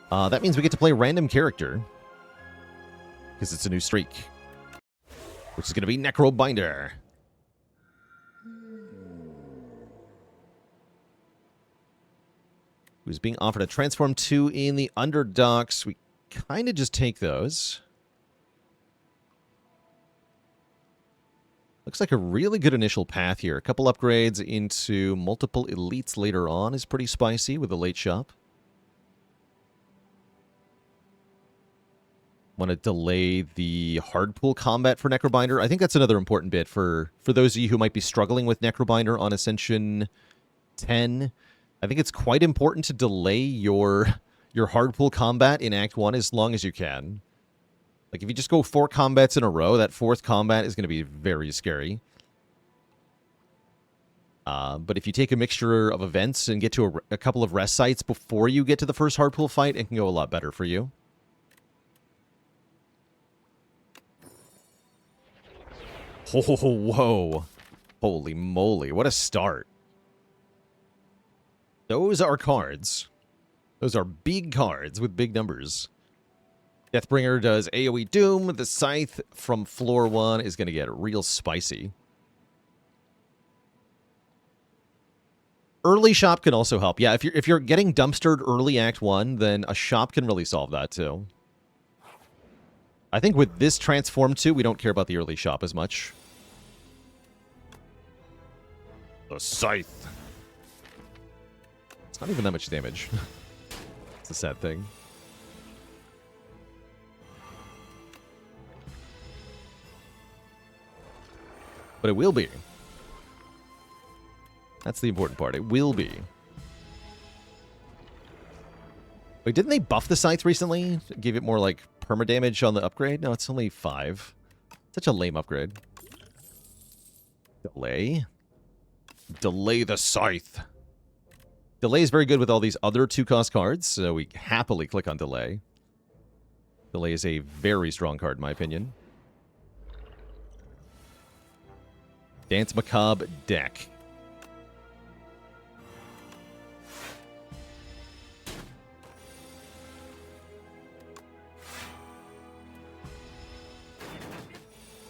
That means we get to play random character. Because it's a new streak. Which is going to be Necrobinder. Who's being offered a Transform 2 in the Underdocs. We kind of just take those. Looks like a really good initial path here. A couple upgrades into multiple elites later on is pretty spicy with the late shop. Want to delay the hard pool combat for Necrobinder. I think that's another important bit for those of you who might be struggling with Necrobinder on Ascension 10. I think it's quite important to delay your hard pool combat in Act 1 as long as you can. Like, if you just go 4 combats in a row, that 4th combat is going to be very scary. But if you take a mixture of events and get to a couple of rest sites before you get to the first hard pool fight, it can go a lot better for you. Oh, whoa. Holy moly, what a start. Those are cards. Those are big cards with big numbers. Deathbringer does AoE Doom. The Scythe from floor 1 is going to get real spicy. Early shop can also help. Yeah, if you're getting dumpstered early Act 1, then a shop can really solve that too. I think with this Transform 2, we don't care about the early shop as much. The Scythe. It's not even that much damage. It's a sad thing. But it will be. That's the important part. It will be. Wait, didn't they buff the Scythe recently? Give it more, like, perma-damage on the upgrade? No, it's only 5. Such a lame upgrade. Delay. Delay the Scythe. Delay is very good with all these other 2-cost cards, so we happily click on Delay. Delay is a very strong card, in my opinion. Dance Macabre deck.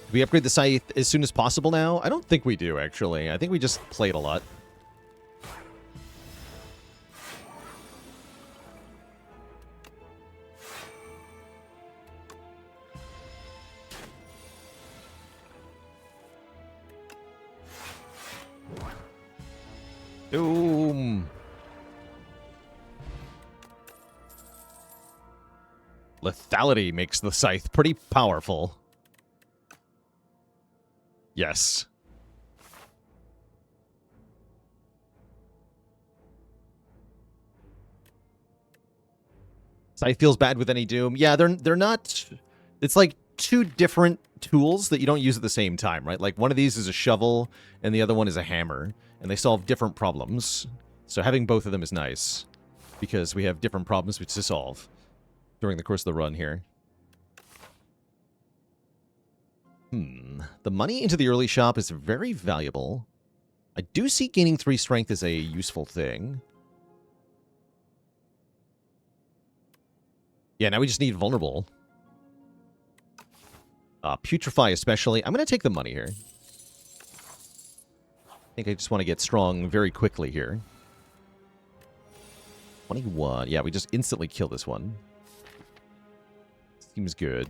Do we upgrade the Scythe as soon as possible now? I don't think we do, actually. I think we just play it a lot. Doom. Lethality makes the Scythe pretty powerful. Yes. Scythe feels bad with any Doom. Yeah, they're not... It's like 2 different tools that you don't use at the same time, right? Like, one of these is a shovel, and the other one is a hammer. And they solve different problems. So having both of them is nice. Because we have different problems to solve during the course of the run here. The money into the early shop is very valuable. I do see gaining 3 strength as a useful thing. Yeah, now we just need vulnerable. Putrefy especially. I'm going to take the money here. I think I just want to get strong very quickly here. 21. Yeah, we just instantly kill this one. Seems good.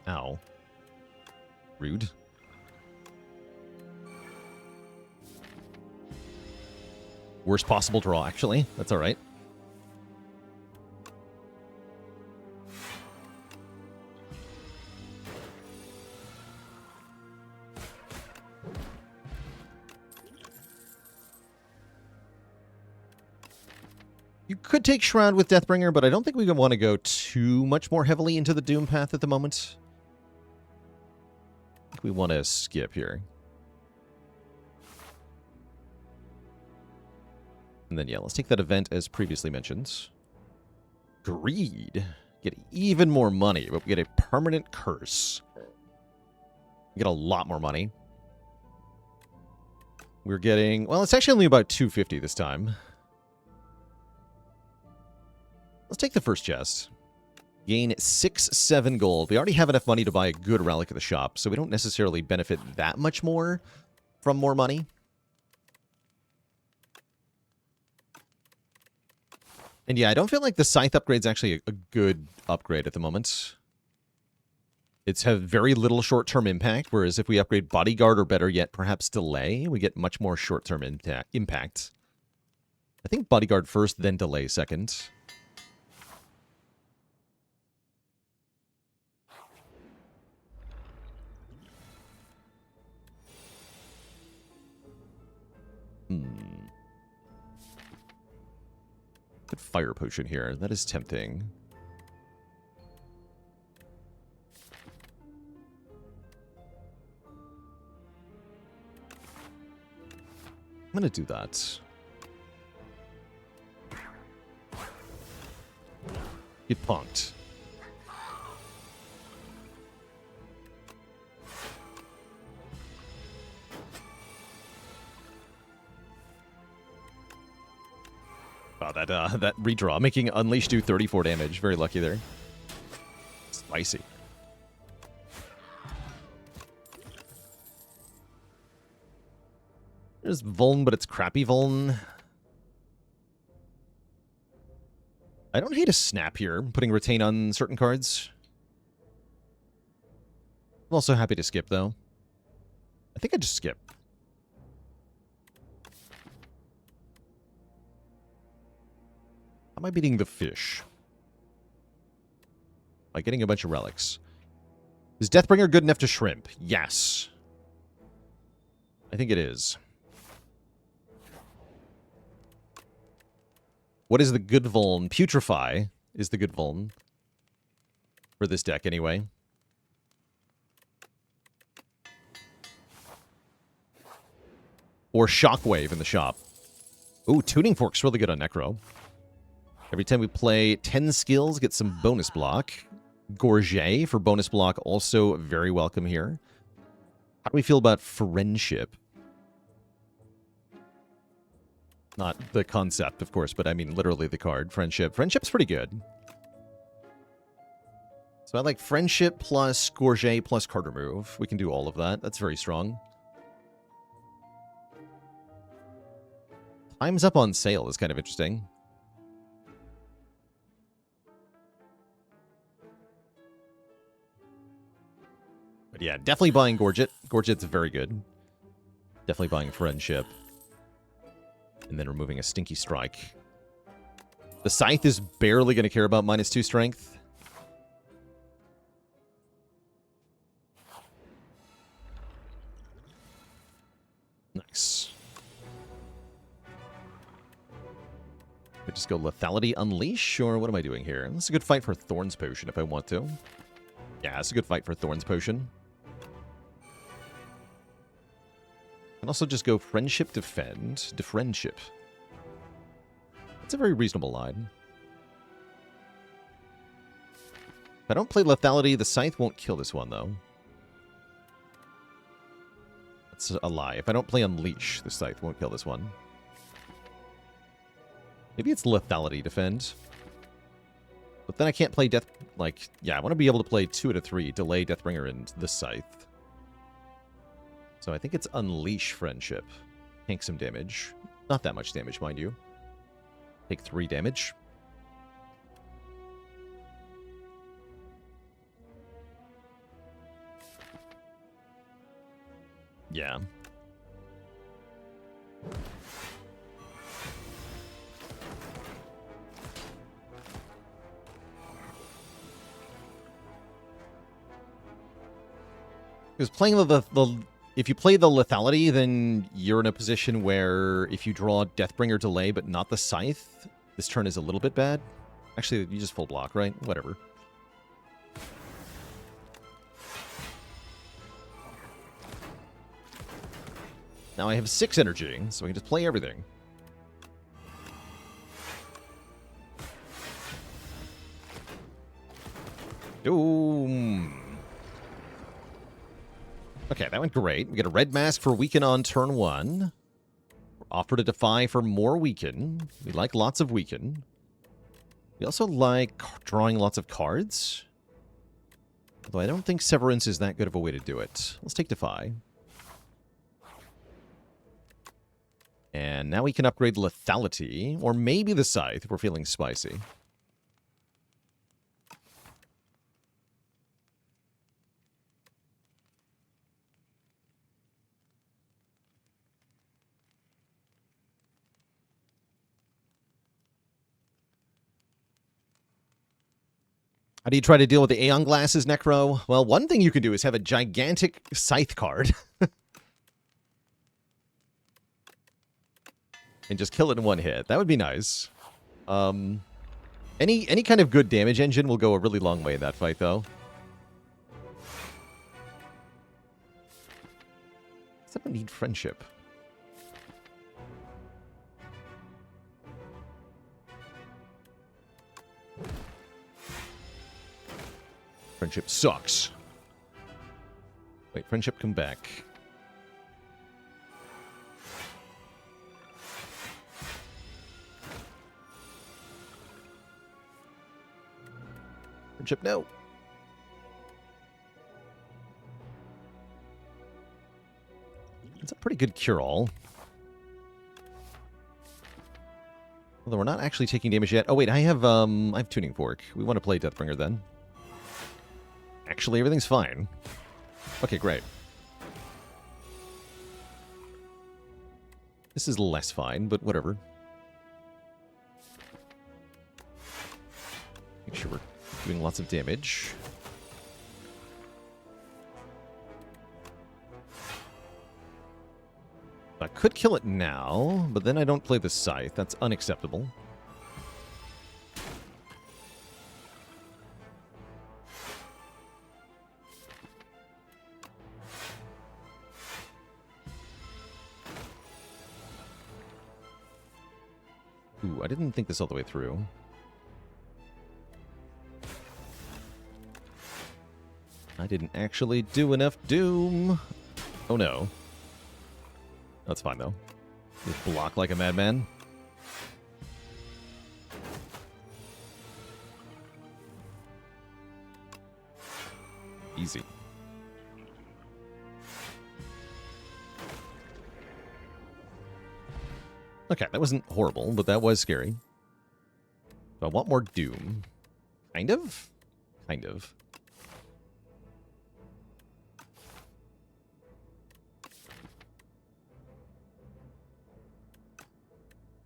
Ow. Rude. Worst possible draw, actually. That's alright. You could take Shroud with Deathbringer, but I don't think we want to go too much more heavily into the Doom path at the moment. I think we want to skip here. And then, yeah, let's take that event as previously mentioned. Greed. Get even more money, but we get a permanent curse. We get a lot more money. We're getting... Well, it's actually only about 250 this time. Let's take the first chest. Gain 6-7 gold. We already have enough money to buy a good relic at the shop, so we don't necessarily benefit that much more from more money. And yeah, I don't feel like the Scythe upgrade's actually a good upgrade at the moment. It's have very little short-term impact, whereas if we upgrade Bodyguard or better yet, perhaps Delay, we get much more short-term impact. I think Bodyguard first, then Delay second. Good fire potion here. That is tempting. I'm going to do that. Get punked. Wow, that redraw, making Unleash do 34 damage. Very lucky there. Spicy. There's Vuln, but it's crappy Vuln. I don't hate a snap here, putting Retain on certain cards. I'm also happy to skip, though. I think I just skip. How am I beating the fish? By getting a bunch of relics. Is Deathbringer good enough to shrimp? Yes. I think it is. What is the good vuln? Putrefy is the good vuln. For this deck, anyway. Or Shockwave in the shop. Ooh, Tuning Fork's really good on Necro. Every time we play 10 skills, get some bonus block. Gorget for bonus block, also very welcome here. How do we feel about Friendship? Not the concept, of course, but I mean literally the card. Friendship. Friendship's pretty good. So I like Friendship plus Gorget plus card remove. We can do all of that. That's very strong. Time's Up on Sale is kind of interesting. But yeah, definitely buying Gorget. Gorget's very good. Definitely buying Friendship. And then removing a Stinky Strike. The Scythe is barely going to care about -2 strength. Nice. I just go Lethality Unleash, or what am I doing here? This is a good fight for Thorns Potion if I want to. Yeah, it's a good fight for Thorns Potion. And also just go Friendship, Defend, Defriendship. That's a very reasonable line. If I don't play Lethality, the Scythe won't kill this one, though. That's a lie. If I don't play Unleash, the Scythe won't kill this one. Maybe it's Lethality Defend. But then I can't play Death... Like, yeah, I want to be able to play 2 out of 3, Delay, Deathbringer, and the Scythe. So I think it's Unleash Friendship. Tank some damage. Not that much damage, mind you. Take 3 damage. Yeah. Because playing if you play the Lethality, then you're in a position where if you draw Deathbringer Delay but not the Scythe, this turn is a little bit bad. Actually, you just full block, right? Whatever. Now I have 6 energy, so I can just play everything. Ooh. Okay, that went great. We get a red mask for weaken on turn 1. Offer to defy for more weaken. We like lots of weaken. We also like drawing lots of cards. Although I don't think Severance is that good of a way to do it. Let's take defy. And now we can upgrade lethality, or maybe the scythe if we're feeling spicy. How do you try to deal with the Aeon Glasses, Necro? Well, one thing you can do is have a gigantic scythe card. And just kill it in one hit. That would be nice. Any kind of good damage engine will go a really long way in that fight, though. Someone need friendship. Friendship sucks. Wait, friendship, come back. Friendship, no. It's a pretty good cure-all. Although we're not actually taking damage yet. Oh wait, I have Tuning Fork. We want to play Deathbringer then. Actually, everything's fine. Okay, great. This is less fine, but whatever. Make sure we're doing lots of damage. I could kill it now, but then I don't play the scythe. That's unacceptable. Ooh, I didn't think this all the way through. I didn't actually do enough doom. Oh no. That's fine though. Just block like a madman. Easy. Okay, that wasn't horrible, but that was scary. So I want more doom. Kind of? Kind of.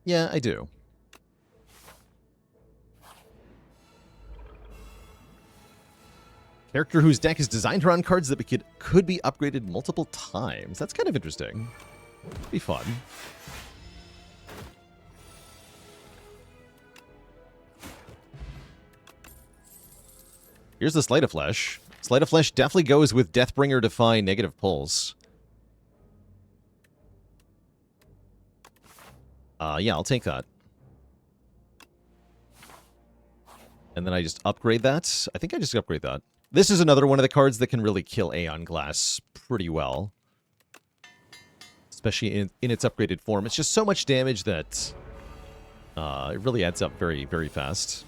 Yeah, I do. Character whose deck is designed around cards that could be upgraded multiple times. That's kind of interesting. Be fun. Here's the Sleight of Flesh. Sleight of Flesh definitely goes with Deathbringer Defy negative pulse. Yeah, I'll take that. And then I just upgrade that. I think I just upgrade that. This is another one of the cards that can really kill Aeon Glass pretty well. Especially in its upgraded form. It's just so much damage that it really adds up very, very fast.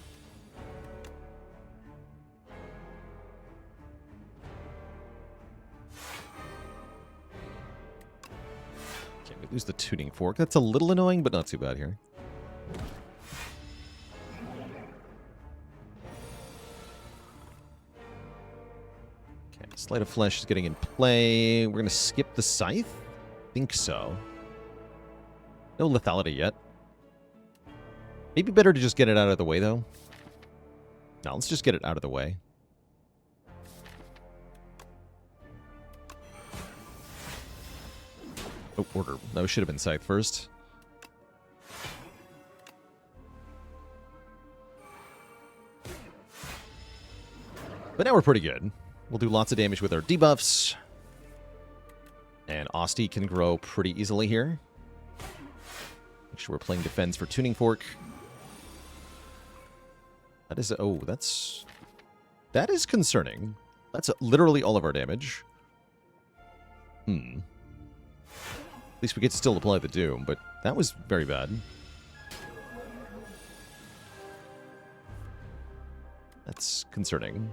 Lose the Tuning Fork. That's a little annoying, but not too bad here. Okay, Sleight of Flesh is getting in play. We're going to skip the Scythe? Think so. No lethality yet. Maybe better to just get it out of the way, though. No, let's just get it out of the way. Oh, order. That should have been Scythe first. But now we're pretty good. We'll do lots of damage with our debuffs. And Osti can grow pretty easily here. Make sure we're playing defense for Tuning Fork. That is... Oh, that's... That is concerning. That's literally all of our damage. least we get to still apply the Doom, but that was very bad. That's concerning.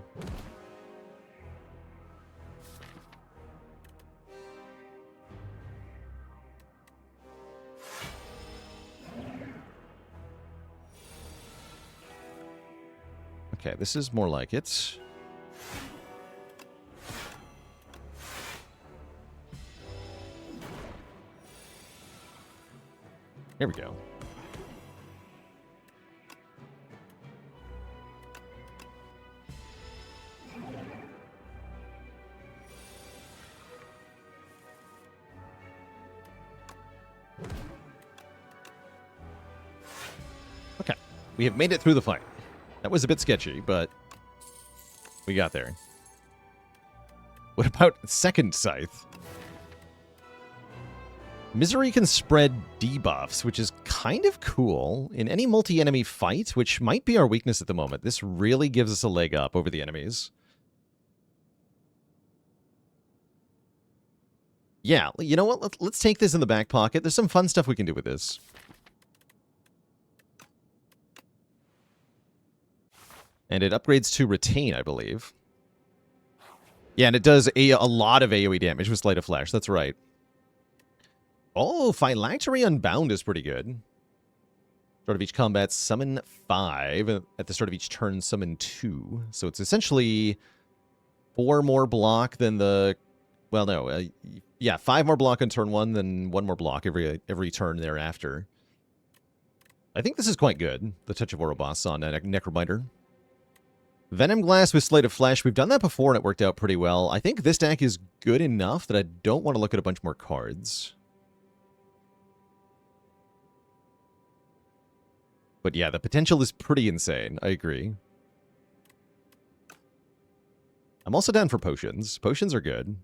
Okay, this is more like it. Here we go. Okay, we have made it through the fight. That was a bit sketchy, but we got there. What about second Scythe? Misery can spread debuffs, which is kind of cool in any multi-enemy fight, which might be our weakness at the moment. This really gives us a leg up over the enemies. Yeah, you know what? Let's take this in the back pocket. There's some fun stuff we can do with this. And it upgrades to Retain, I believe. Yeah, and it does a lot of AoE damage with Sleight of Flash. That's right. Oh, Phylactery Unbound is pretty good. Start of each combat, summon 5. At the start of each turn, summon 2. So it's essentially 4 more block than the... Well, no. Yeah, 5 more block on turn 1, then 1 more block every turn thereafter. I think this is quite good, the Touch of Ouroboros on Necrobinder. Venom Glass with Sleight of Flash. We've done that before, and it worked out pretty well. I think this deck is good enough that I don't want to look at a bunch more cards. But yeah, the potential is pretty insane. I agree. I'm also down for potions. Potions are good.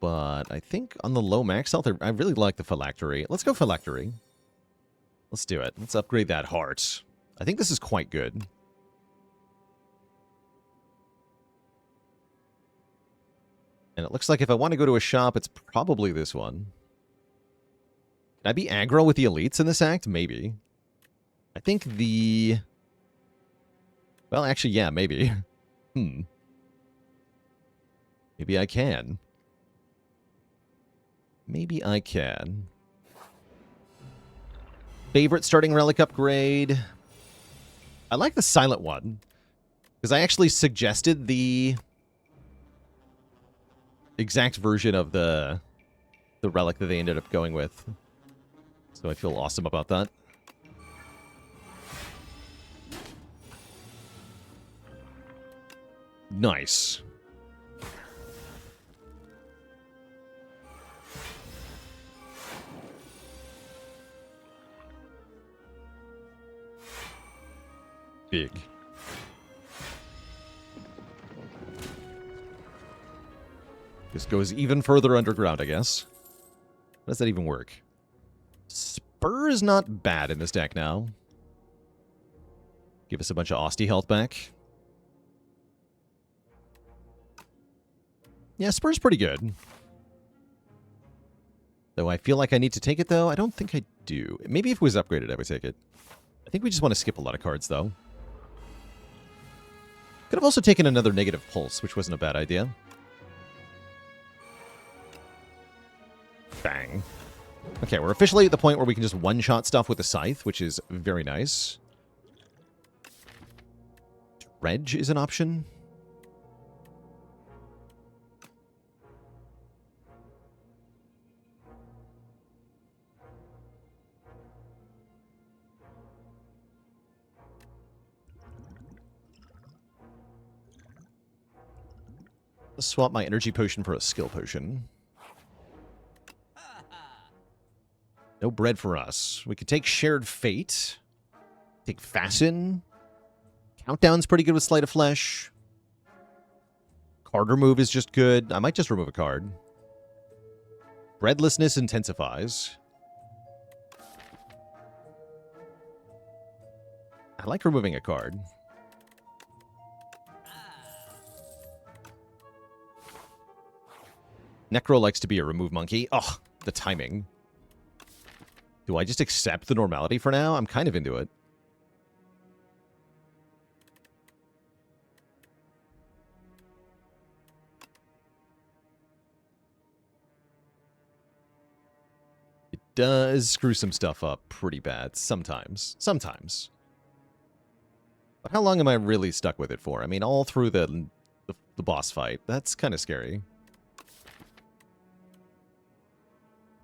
But I think on the low max health, I really like the Phylactery. Let's go Phylactery. Let's do it. Let's upgrade that heart. I think this is quite good. And it looks like if I want to go to a shop, it's probably this one. Can I be aggro with the elites in this act? Maybe. I think the... Well, actually, yeah, maybe. Maybe I can. Maybe I can. Favorite starting relic upgrade? I like the silent one. Because I actually suggested the exact version of the relic that they ended up going with. So I feel awesome about that. Nice. Big. This goes even further underground, I guess. How does that even work? Spur is not bad in this deck now. Give us a bunch of Austie health back. Yeah, Spur's pretty good. Though I feel like I need to take it, though. I don't think I do. Maybe if it was upgraded, I would take it. I think we just want to skip a lot of cards, though. Could have also taken another negative pulse, which wasn't a bad idea. Bang. Okay, we're officially at the point where we can just one-shot stuff with the Scythe, which is very nice. Dredge is an option. Let's swap my energy potion for a skill potion. No bread for us. We could take Shared Fate. Take Fasten. Countdown's pretty good with Sleight of Flesh. Card remove is just good. I might just remove a card. Breadlessness intensifies. I like removing a card. Necro likes to be a remove monkey. Oh, the timing. Do I just accept the normality for now? I'm kind of into it. It does screw some stuff up pretty bad sometimes. Sometimes. But how long am I really stuck with it for? I mean, all through the boss fight. That's kind of scary.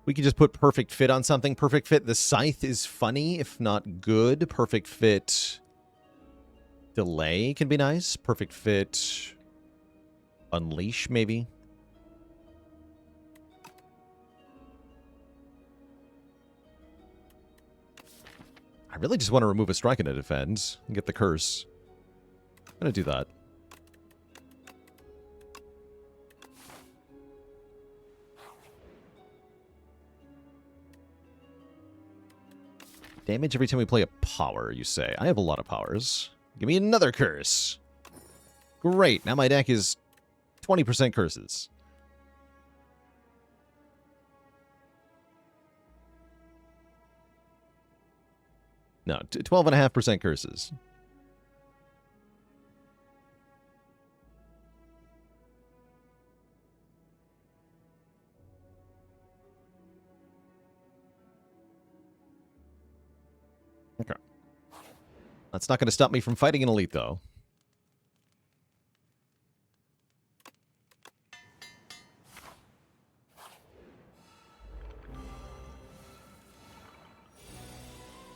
We could just put Perfect Fit on something. Perfect Fit, the Scythe is funny, if not good. Perfect Fit Delay can be nice. Perfect Fit Unleash, maybe. I really just want to remove a strike and a defend and get the curse. I'm going to do that. Damage every time we play a power, you say. I have a lot of powers. Give me another curse. Great. Now my deck is 20% curses. No, 12.5% curses. Okay. That's not going to stop me from fighting an elite, though.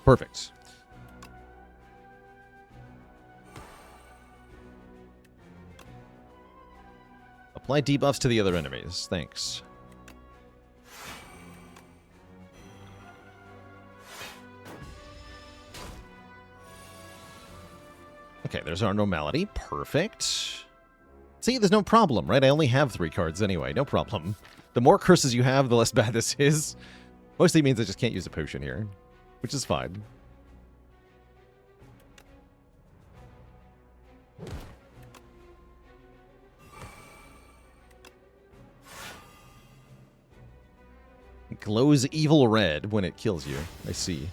Perfect. Apply debuffs to the other enemies. Thanks. Okay, there's our normality. Perfect. See, there's no problem, right? I only have 3 cards anyway. No problem. The more curses you have, the less bad this is. Mostly means I just can't use a potion here, which is fine. It glows evil red when it kills you. I see.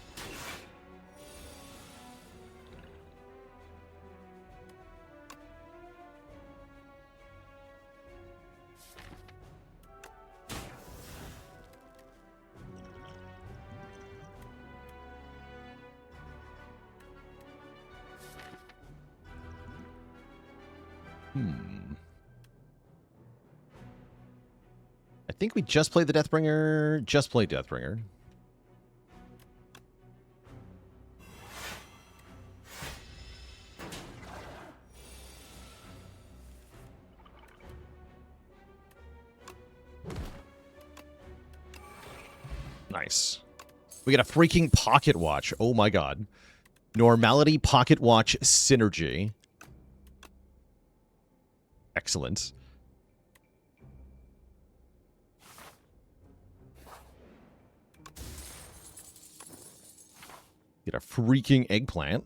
I think we just played the Deathbringer. Just played Deathbringer. Nice. We got a freaking Pocket Watch. Oh my god. Normality Pocket Watch Synergy. Excellent. Get a freaking eggplant.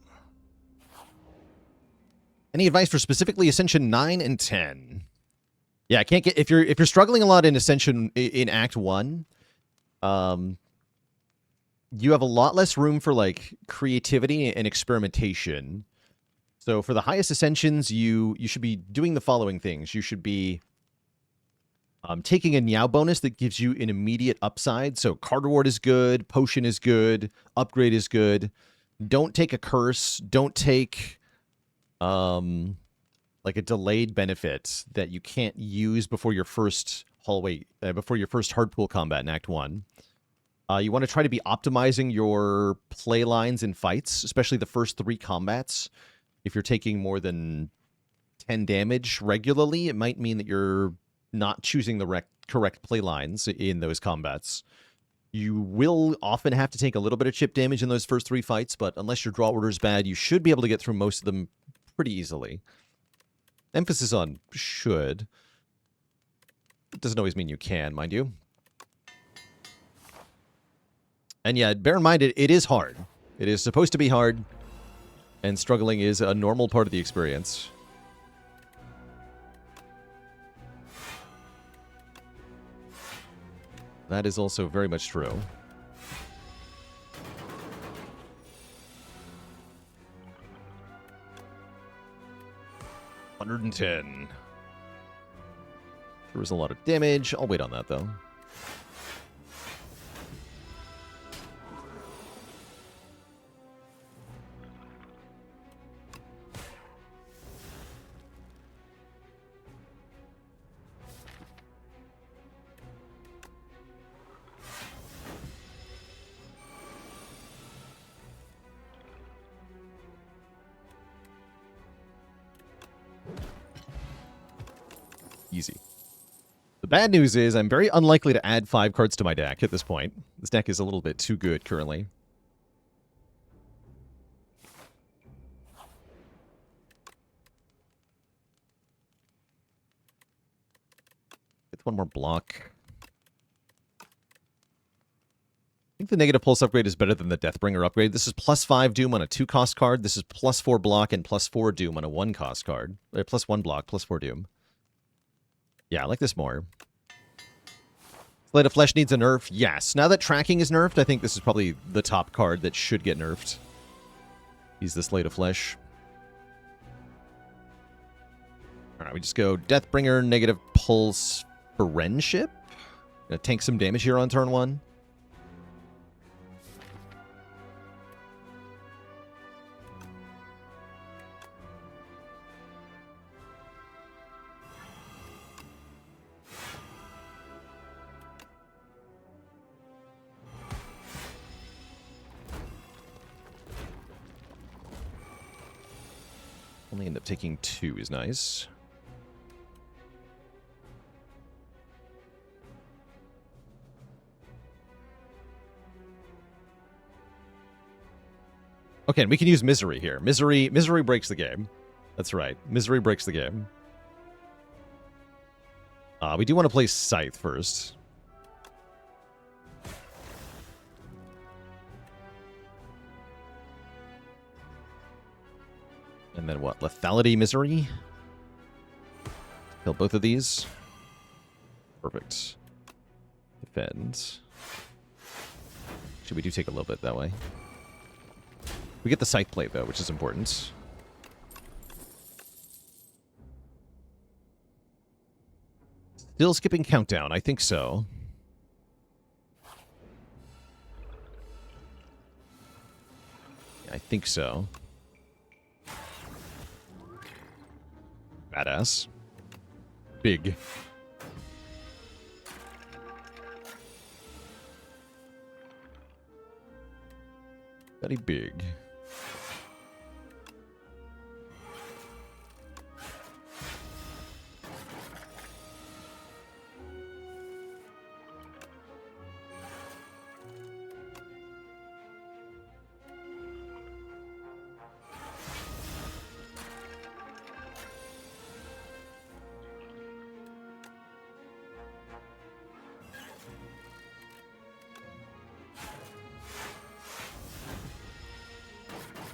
Any advice for specifically Ascension 9 and 10? Yeah, I can't get if you're struggling a lot in Ascension in Act 1, you have a lot less room for like creativity and experimentation. So for the highest Ascensions, you should be doing the following things. You should be taking a Niao bonus that gives you an immediate upside. So Card Reward is good, Potion is good, Upgrade is good. Don't take a Curse. Don't take like a delayed benefit that you can't use before your first before your first hardpool combat in Act 1. You want to try to be optimizing your play lines in fights, especially the first 3 combats. If you're taking more than 10 damage regularly, it might mean that you're not choosing the correct play lines in those combats. You will often have to take a little bit of chip damage in those first 3 fights, but unless your draw order is bad, you should be able to get through most of them pretty easily. Emphasis on should. It doesn't always mean you can, mind you. And yeah, bear in mind, it is hard. It is supposed to be hard, and struggling is a normal part of the experience. That is also very much true. $110. There was a lot of damage. I'll wait on that, though. Easy. The bad news is I'm very unlikely to add 5 cards to my deck at this point. This deck is a little bit too good currently. Get one more block. I think the negative pulse upgrade is better than the Deathbringer upgrade. This is +5 Doom on a 2-cost card. This is +4 block and +4 Doom on a 1-cost card. Or +1 block, +4 Doom. Yeah, I like this more. Slate of Flesh needs a nerf. Yes. Now that tracking is nerfed, I think this is probably the top card that should get nerfed. He's the Slate of Flesh. Alright, we just go Deathbringer, negative pulse, Friendship. Gonna tank some damage here on turn 1. Only end up taking 2 is nice. Okay, and we can use Misery here. Misery breaks the game. That's right. Misery breaks the game. We do want to play Scythe first. And then what? Lethality, Misery? Kill both of these. Perfect. Defend. Actually, we do take a little bit that way. We get the Scythe plate, though, which is important. Still skipping Countdown. I think so. I think so. Badass. Big. Very big.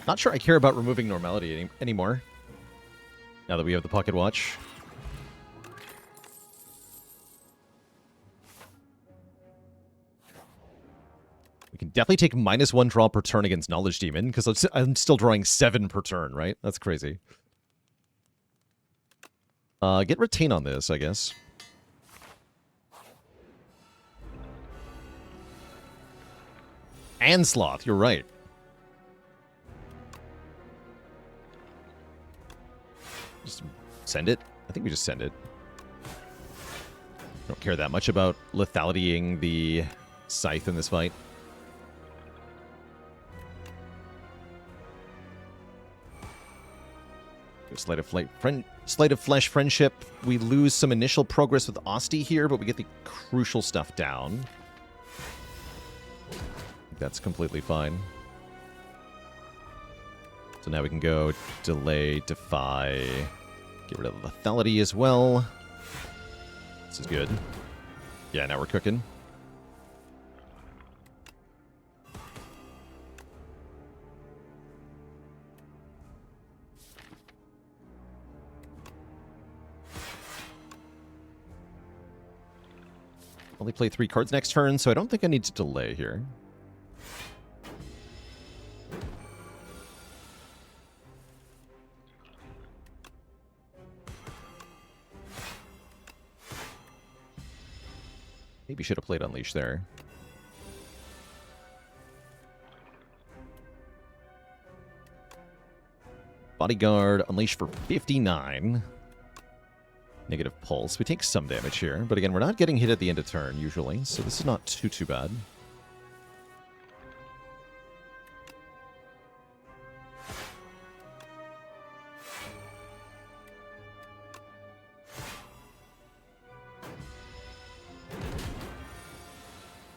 Not sure I care about removing normality anymore. Now that we have the Pocket Watch. We can definitely take -1 draw per turn against Knowledge Demon, because I'm still drawing 7 per turn, right? That's crazy. Get Retain on this, I guess. And Sloth, you're right. Just send it? I think we just send it. Don't care that much about lethalitying the Scythe in this fight. Sleight of Flesh Friendship. We lose some initial progress with Osti here, but we get the crucial stuff down. That's completely fine. So now we can go Delay, Defy, get rid of Lethality as well. This is good. Yeah, now we're cooking. Only play 3 cards next turn, so I don't think I need to delay here. Maybe should have played Unleash there. Bodyguard, Unleash for 59. Negative Pulse. We take some damage here, but again, we're not getting hit at the end of turn, usually, so this is not too bad.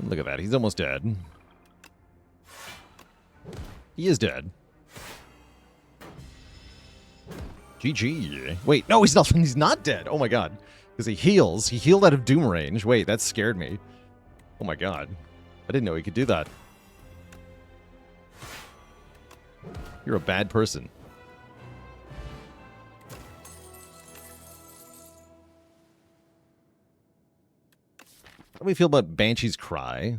Look at that, he's almost dead. He is dead. GG. Wait, no, he's not dead. Oh my god. Because he heals. He healed out of Doom range. Wait, that scared me. Oh my god. I didn't know he could do that. You're a bad person. How do we feel about Banshee's Cry?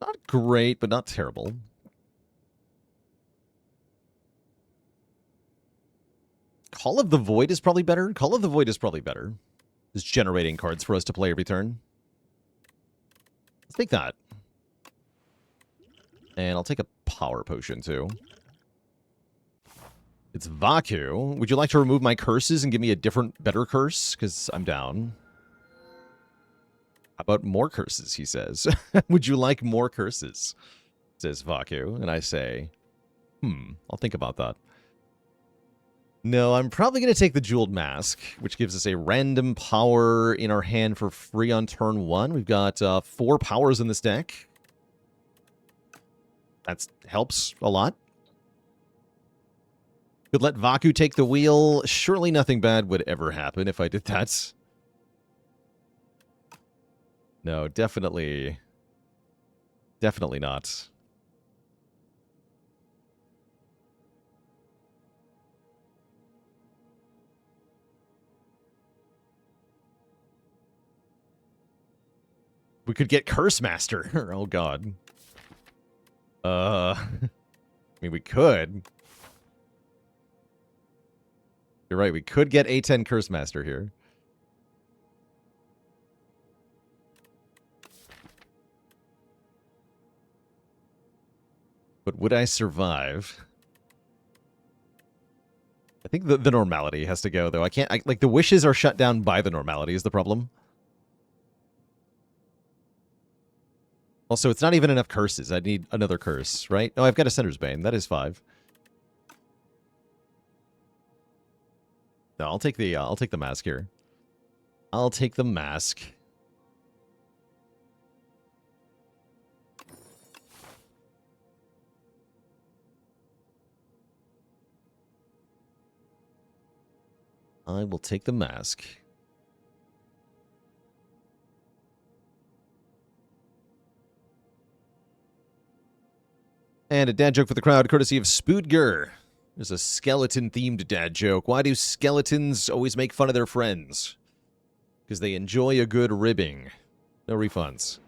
Not great, but not terrible. Call of the Void is probably better. Call of the Void is probably better. It's generating cards for us to play every turn. Let's take that. And I'll take a Power Potion, too. It's Vaku. Would you like to remove my curses and give me a different, better curse? Because I'm down. How about more curses, he says. Would you like more curses? Says Vaku. And I say, I'll think about that. No, I'm probably going to take the Jeweled Mask, which gives us a random power in our hand for free on turn 1. We've got 4 powers in this deck. That helps a lot. Could let Vaku take the wheel. Surely nothing bad would ever happen if I did that. No, definitely not. We could get Curse Master. Oh, God. I mean, we could. You're right, we could get A10 Curse Master here. But would I survive? I think the normality has to go, though. Like, the wishes are shut down by the normality is the problem. Also, it's not even enough curses. I need another curse, right? Oh, I've got a Sender's Bane. That is 5. No, I'll take the mask here. I'll take the mask. I will take the mask. And a dad joke for the crowd, courtesy of Spoodger. There's a skeleton-themed dad joke. Why do skeletons always make fun of their friends? Because they enjoy a good ribbing. No refunds.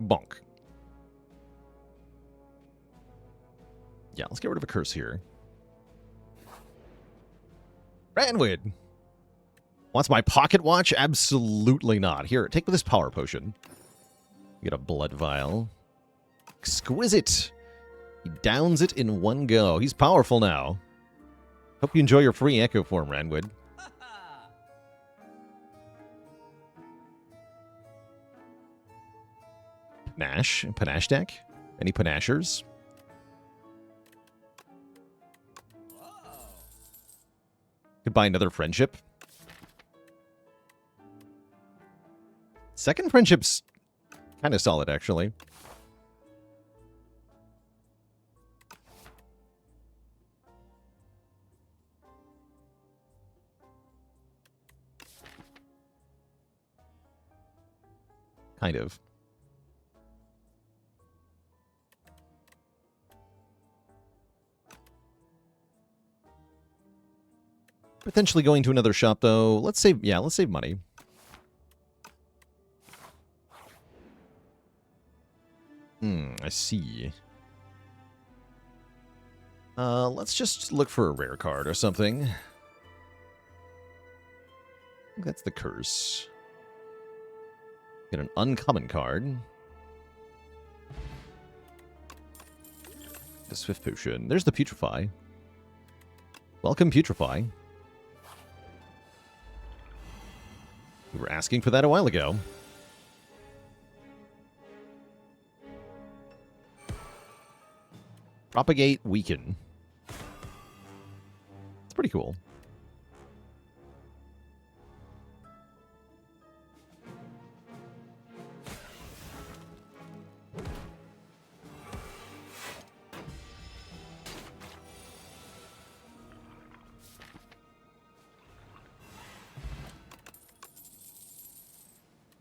Bonk. Yeah, let's get rid of a curse here. Ranwid! Wants my pocket watch? Absolutely not. Here, take this power potion. You get a blood vial. Exquisite! He downs it in one go. He's powerful now. Hope you enjoy your free echo form, Ranwid. Panache deck. Any panashers? Could buy another friendship. Second friendship's kind of solid, actually. Kind of. Potentially going to another shop, though. Let's save money. I see. Let's just look for a rare card or something. I think that's the curse. Get an uncommon card. The Swift Potion. There's the Putrefy. Welcome, Putrefy. We were asking for that a while ago. Propagate, Weaken. It's pretty cool.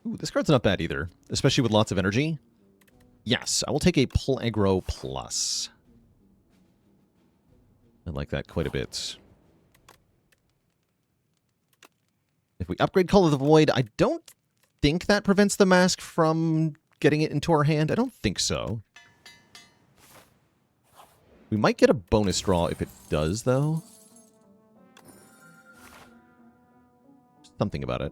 Ooh, this card's not bad either, especially with lots of energy. Yes, I will take a Aggro Plus. I like that quite a bit. If we upgrade Call of the Void, I don't think that prevents the mask from getting it into our hand. I don't think so. We might get a bonus draw if it does, though. Something about it.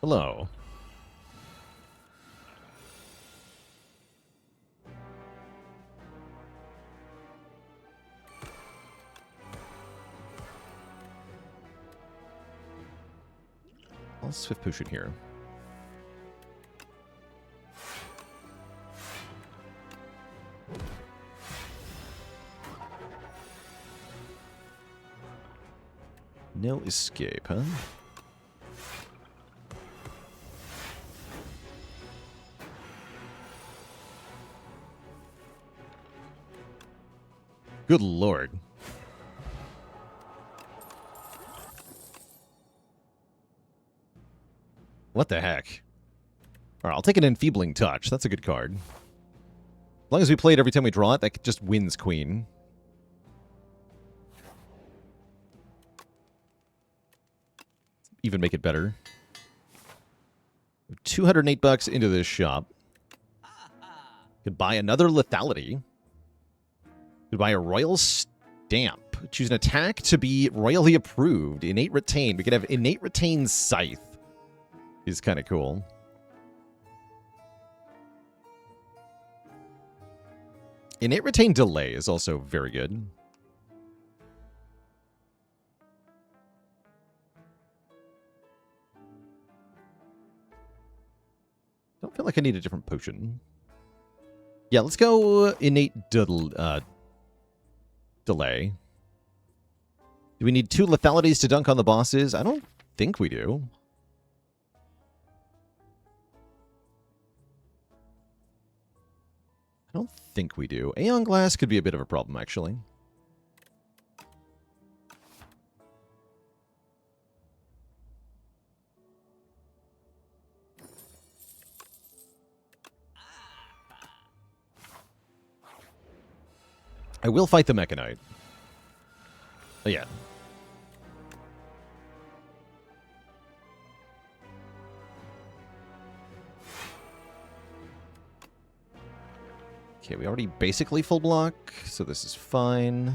Hello. I'll Swift Potion here. No escape, huh? Good lord. What the heck? Alright, I'll take an Enfeebling Touch. That's a good card. As long as we play it every time we draw it, that just wins Queen. Even make it better. $208 into this shop. Could buy another Lethality. Could buy a Royal Stamp. Choose an attack to be royally approved. Innate Retain. We could have Innate Retain Scythe. Is kind of cool. Innate Retain Delay is also very good. Don't feel like I need a different potion. Yeah, let's go Innate Delay. Do we need 2 Lethalities to dunk on the bosses? I don't think we do. I don't think we do. Aeon Glass could be a bit of a problem, actually. I will fight the Mechanite. Oh, yeah. Okay, we already basically full block, so this is fine.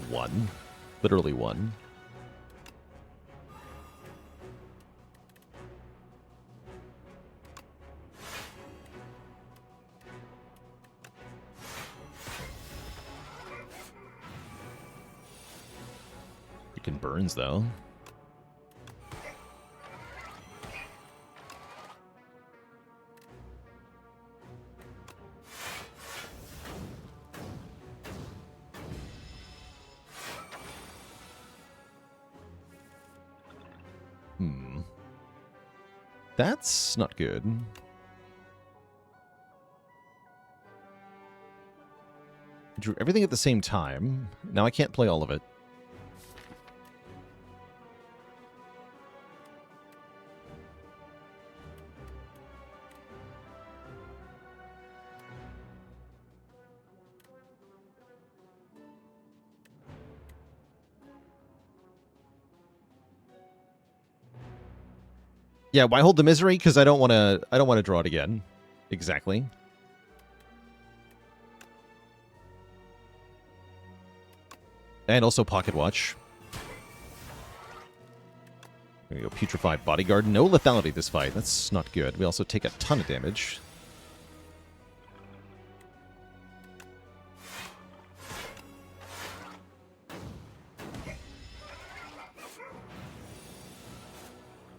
One. Literally one. Freaking burns, though. That's not good. Drew everything at the same time. Now I can't play all of it. Yeah, why hold the misery? Because I don't want to draw it again. Exactly. And also Pocket Watch. There we go. Putrefied Bodyguard. No lethality this fight. That's not good. We also take a ton of damage.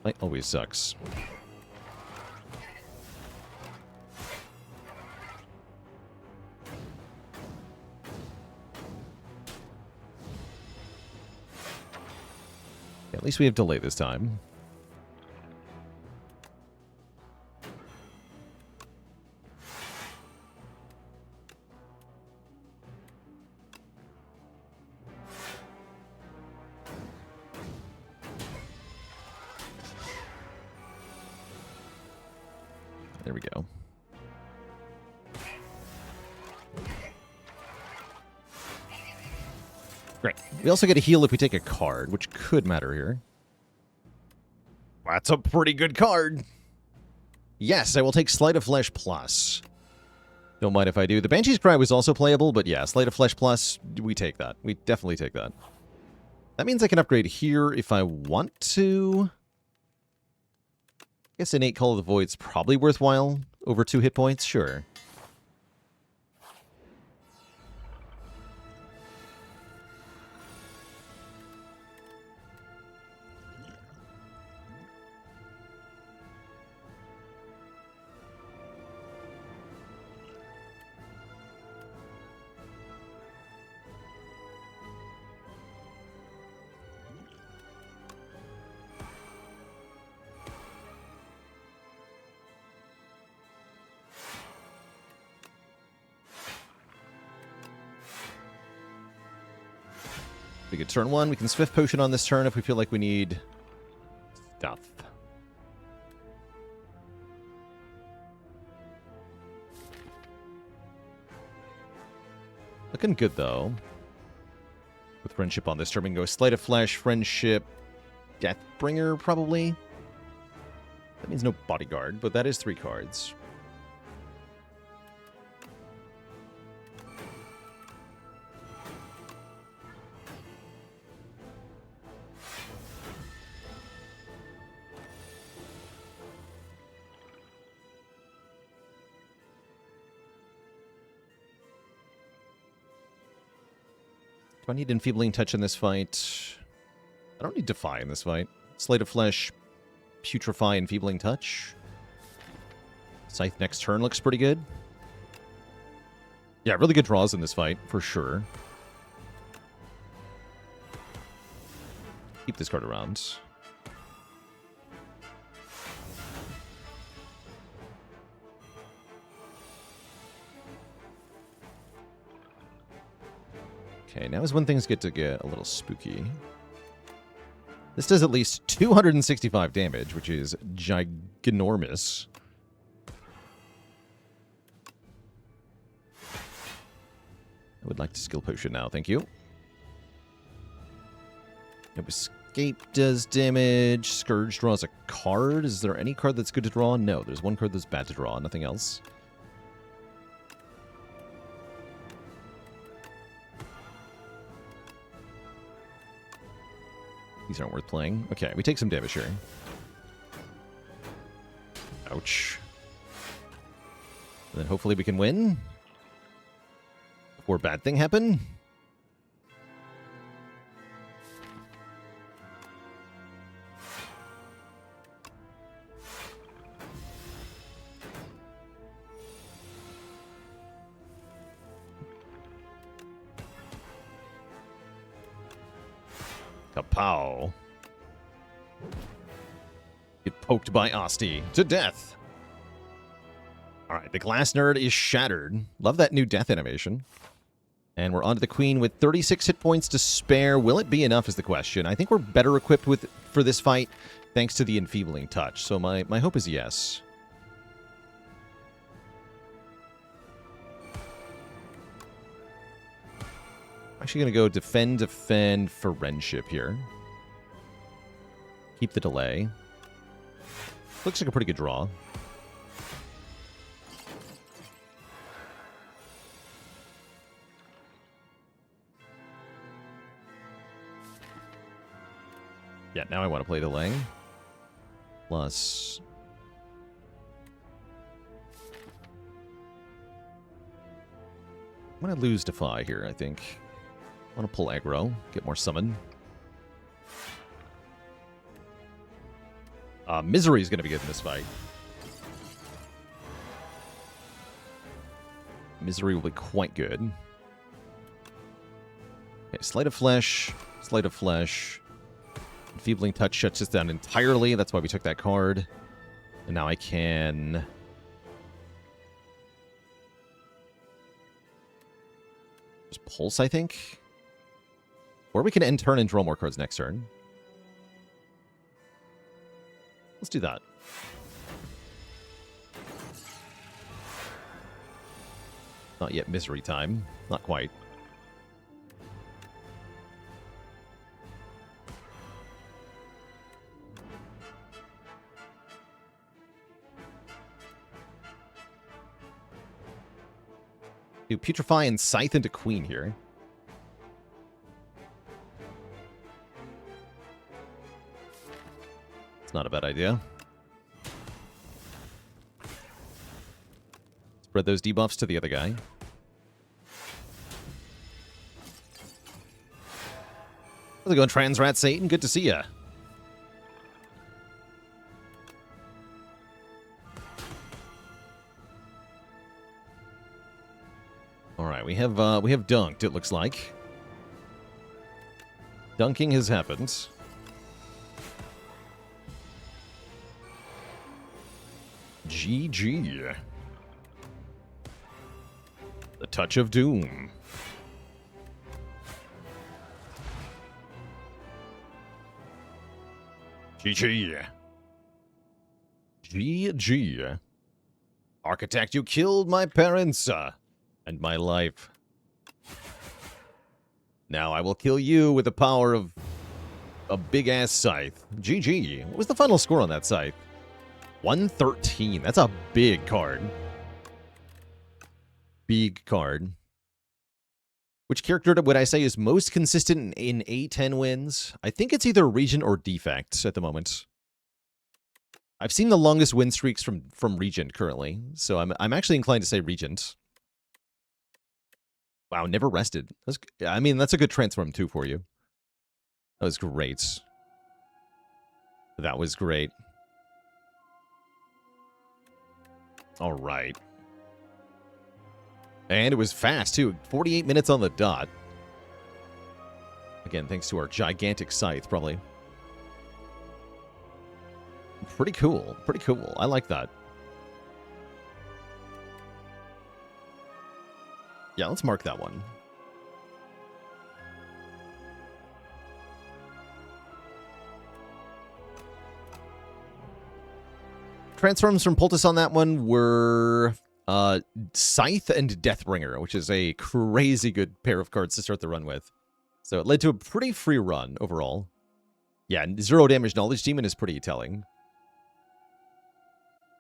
Light always sucks. Yeah, at least we have delay this time. There we go. Great. We also get a heal if we take a card, which could matter here. That's a pretty good card. Yes, I will take Sleight of Flesh Plus. Don't mind if I do. The Banshee's Cry was also playable, but yeah, Sleight of Flesh Plus, we take that. We definitely take that. That means I can upgrade here if I want to. I guess Innate Call of the Void's probably worthwhile over 2 hit points, sure. We get turn 1. We can Swift Potion on this turn if we feel like we need stuff. Looking good, though. With Friendship on this turn, we can go Sleight of Flesh, Friendship, Deathbringer, probably. That means no Bodyguard, but that is 3 cards. Do I need Enfeebling Touch in this fight? I don't need Defy in this fight. Slate of Flesh, Putrefy, Enfeebling Touch. Scythe next turn looks pretty good. Yeah, really good draws in this fight, for sure. Keep this card around. Okay, now is when things get a little spooky. This does at least 265 damage, which is ginormous. I would like to skill potion now, thank you. Escape does damage. Scourge draws a card. Is there any card that's good to draw? No, there's one card that's bad to draw, nothing else. These aren't worth playing. Okay, we take some damage here. Ouch. And then hopefully we can win. Before bad thing happen. Kapow. Get poked by Asti to death. All right, the glass nerd is shattered. Love that new death animation. And we're on to the queen with 36 hit points to spare. Will it be enough is the question. I think we're better equipped for this fight thanks to the enfeebling touch. So my hope is yes. I'm actually going to go defend for friendship here. Keep the delay. Looks like a pretty good draw. Yeah, now I want to play delay. Plus... I'm going to lose Defy here, I think. I want to pull aggro, get more summon. Misery is going to be good in this fight. Misery will be quite good. Okay, Sleight of Flesh, Sleight of Flesh. Enfeebling Touch shuts this down entirely. That's why we took that card. And now I can... just Pulse, I think? Or we can end turn and draw more cards next turn. Let's do that. Not yet Misery time. Not quite. Do Putrefy and Scythe into Queen here. It's not a bad idea. Spread those debuffs to the other guy. How's it going, Transrat Satan? Good to see ya. All right, we have dunked, it looks like. Dunking has happened. GG. The Touch of Doom. GG. GG. Architect, you killed my parents, and my life. Now I will kill you with the power of a big-ass scythe. GG. What was the final score on that scythe? 113. That's a big card. Big card. Which character would I say is most consistent in A10 wins? I think it's either Regent or Defect at the moment. I've seen the longest win streaks from Regent currently, so I'm actually inclined to say Regent. Wow, never rested. I mean, that's a good transform too for you. That was great. That was great. All right. And it was fast, too. 48 minutes on the dot. Again, thanks to our gigantic scythe, probably. Pretty cool. Pretty cool. I like that. Yeah, let's mark that one. Transforms from Poultice on that one were Scythe and Deathbringer, which is a crazy good pair of cards to start the run with. So it led to a pretty free run overall. Yeah, 0 damage Knowledge Demon is pretty telling.